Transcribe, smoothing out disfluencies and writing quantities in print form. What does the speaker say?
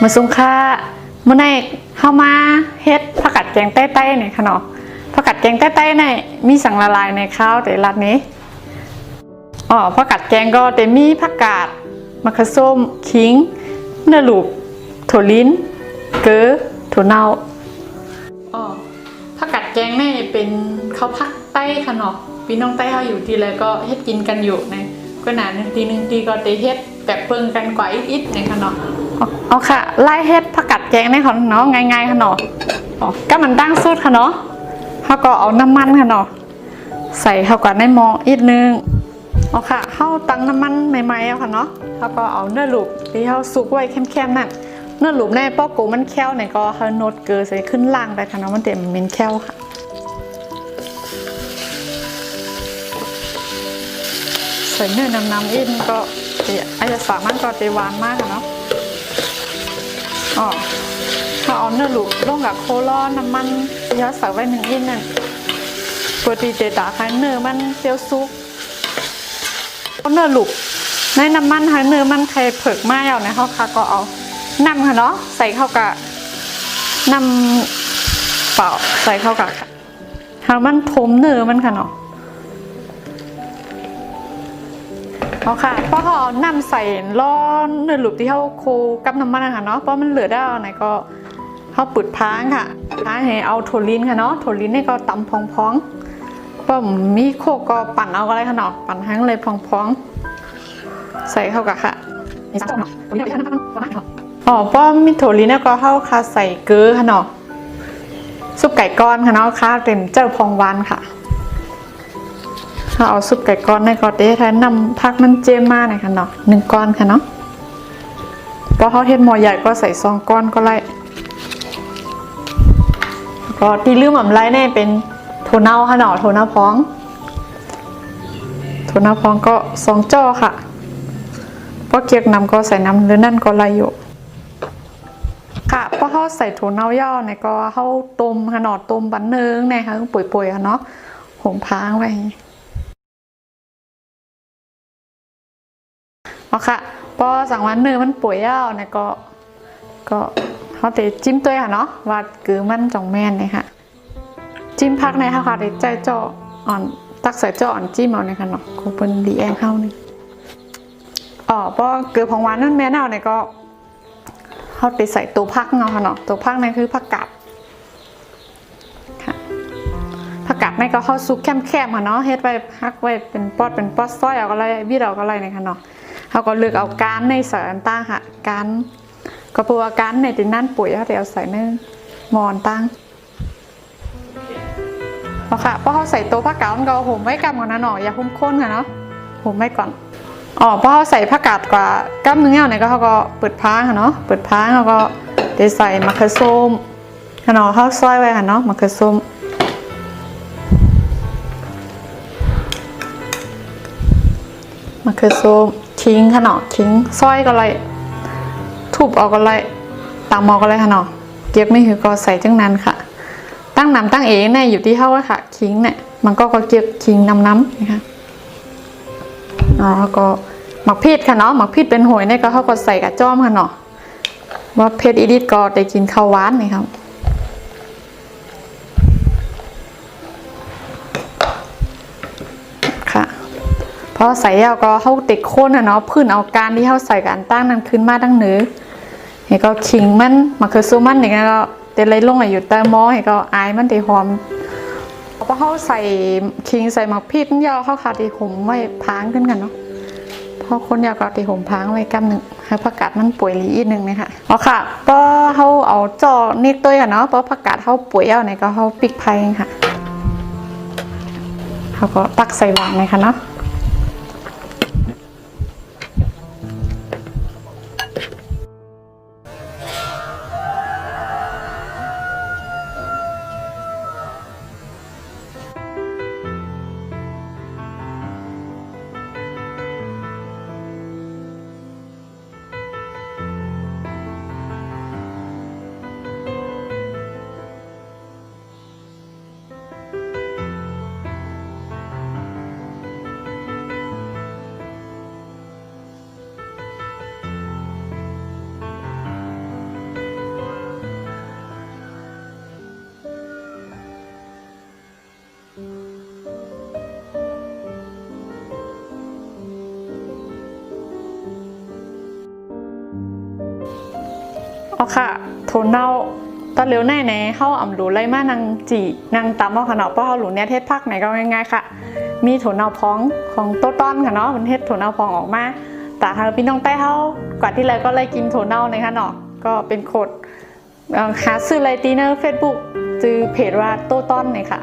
มาส่งค่าเมื่อไหร่เข้ามาเฮ็ดผักกาดแกงใต้ๆเนี่ยค่ะเนาะผักกาดแกงใต้ๆเนี่ยมีสั่งละลายในข้าวแต่ร้านนี้ผักกาดแกงก็แต่มีผักกาดมะเขือส้มขิงเนื้อลูกถั่วลิ้นเกลือถั่วเน่าผักกาดแกงเนี่ยเป็นข้าวผักใต้ค่ะเนาะพี่น้องใต้เขาอยู่ที่ไรก็เฮ็ดกินกันอยู่นะก็นานทีนึงทีก็ได้เฮ็ดแบบเพิ่งกันกว่าอิดๆเนี่ยค่ะเนาะเอาค่ะไล่เฮ็ดผักกาดแกงเนี่ยค่ะเนาะง่ายๆค่ะเนาะก็มันตั้งสูตรค่ะเนาะเขาก็เอาน้ำมันค่ะเนาะใส่เข้ากับในหม้ออีกนึงเอาค่ะเข้าตั้งน้ำมันใหม่ๆเอาค่ะเนาะเขาก็เอาเนื้อลูกที่เขาสุกไว้เข้มๆนั่นเนื้อลูกในป้อกูมันแค้วเนี่ยก็เขาโนดเกลือใส่ขึ้นล่างไปค่ะเนาะมันเต็มเป็นแค้วค่ะใส่เนื้อน้ำอินก็อาจจะสามารถก็จะหวานมากค่ะเนาะถ้าเอาเนื้อลูกลงกับโคลอนน้ำมันที่เขาใส่ไว้1 อินนั่นปกติเจตาค่ะเนื้อมันเปรี้ยวซุกเนื้อลูกในน้ำมันค่ะเนื้อมันใครเผิกมากเอาเนี่ยเขาค่ะก็เอาน้ำค่ะเนาะใส่เข้ากับน้ำเปล่าใส่เข้ากับหามันทมเนื้อมันค่ะเนาะเอาค่ะเพราะเขาเอาน้ำใส่ร้อนเนื้อลูกที่เขาโคกับน้ำมันค่ะเนาะเพราะมันเหลือได้เอาไหนก็เขาปิดพ้างค่ะพ้างให้เอาถั่วลิ้นค่ะเนาะถั่วลิ้นนี่ก็ตำพองๆก็มีโคก็ปั่นเอาอะไรค่ะเนาะปั่นให้เลยพองๆใส่เข้ากับค่ะเพราะมีถั่วลิ้นแล้วก็เข้าค่ะใส่เกลือค่ะเนาะซุปไก่ก้อนค่ะเนาะค่ะเต็มเจ้าพองหวานค่ะถ้าเอาซุปไก่ก้อนในกอเต้ท้ายนำพักมันเจมมาหน่อยค่ะเนาะ1 ก้อนค่ะเนาะพอเขาเทหม้อใหญ่ก็ใส่2 ก้อนก็ไล่ก็ที่ลืมอ่ำไรเนี่ยเป็นถั่วเน่าค่ะเนาะถั่วเน่าพองก็2 จ้อค่ะเพราะเกี๊ยกน้ำก็ใส่น้ำหรือนั่นก็ไล่อยู่ค่ะเพราะเขาใส่ถั่วเน่าย่อเนี่ยก็เขาต้มค่ะเนาะต้มบันเนืองเนี่ยค่ะป่วยๆค่ะเนาะหงพางไว้ค่ะพอสั่งวันเนื้อมันป่วยย่าเนี่ยก็เขาเตะจิ้มตัวค่ะเนาะว่าคือมันจ่องแม่นเลยค่ะจิ้มพักในค่ะค่ะเตะใจจ่ออ่อนตักใส่จ่ออ่อนจิ้มเอาเนี่ยค่ะเนาะคงเป็นดีแองเข้านี่พอเกลือผงหวานนั่นแม่เน่าเนี่ยก็เขาไปใส่ตัวพักเนาะค่ะเนาะตัวพักนี่คือผักกาดค่ะผักกาดนี่ก็เข้าซุปแคบๆค่ะเนาะเฮ็ดไว้พักไว้เป็นป๊อดซอยเอาอะไรวิดเอาอะไรเนี่ยค่ะเนาะเขาก็เลือกเอาการในสารตั้งค่ะการก็เพราะว่าการในตินั่นปุ๋ยเขาจะเอาใส่ในหมอนตั้งค่ะเพราะเขาใส่ตัวผักกาดมันก็ห่มไว้กำก่อนนะหน่อยอย่าหุ้มข้นค่ะเนาะห่มไว้ก่อนเพราะเขาใส่ผักกาดกว่ากำนึงเนี่ยก็เขาก็เปิดพ้างค่ะเนาะเปิดพ้างเขาก็จะใส่มะเขือส้มค่ะเนาะเขาซอยไว้ค่ะเนาะมะเขือส้มทิ้งค่ะเนาะทิ้งซอยก็เลยทุบออกก็เลยตำออกก็เลยค่ะเนาะเก็บไม่คือก็ใส่จังนั้นค่ะตั้งน้ำตั้งเองเนี่ยอยู่ที่เท่าว่าค่ะทิ้งเนี่ยมันก็เก็บทิ้งน้ำนะคะแล้วก็หมักพริกค่ะเนาะหมักพริกเป็นหอยเนี่ยก็เขาก็ใส่กับจ้อมค่ะเนาะว่าเพชรอีดิทก็ได้กินข้าวหวานนี่ครับค่ะพอใส่แล้วก็เขาติดโค่นเนาะพื้นเอาการที่เขาใส่กันตั้งนั้นขึ้นมาตั้งเหนือเห็นก็ขิงมันมะเขือส้มมันอย่างเงี้ยก็เตะไรลงอยู่ใต้หม้อเห็นก็อายมันตีหอมเพราะเขาใส่ขิงใส่หมักพริกยาวเขาขาดตีห่มไว้พางขึ้นกันเนาะพอคนยาวก็ตีห่มพางไว้กำหนึ่งให้ผักกาดมันป่วยลีอีกนึงนะคะค่ะพอเขาเอาจ่อนิดตัวเนาะเพราะผักกาดเขาป่วยเอาเนี่ยก็เขาปิกไผ่ค่ะเขาก็ตักใส่หวานเลยค่ะเนาะ เอาค่ะโถเน่าตอนเร็วแน่แน่เข้าอ่ำหลูไล่มานางจีนางตำเอาขนาดเพราะเขาหลูเนี่ยเทศพักไหนก็ง่ายๆค่ะมีโถเน่าพองของโตต้อนค่ะเนาะมันเทศโถเน่าพองออกมาแต่หากพี่น้องใต้เขากว่าที่ไรก็เลยกินโถเน่าในค่ะเนาะก็เป็นโคดหาซื้อไลตีเนอร์เฟซบุ๊กจือเพจว่าโตต้อนเลยค่ะ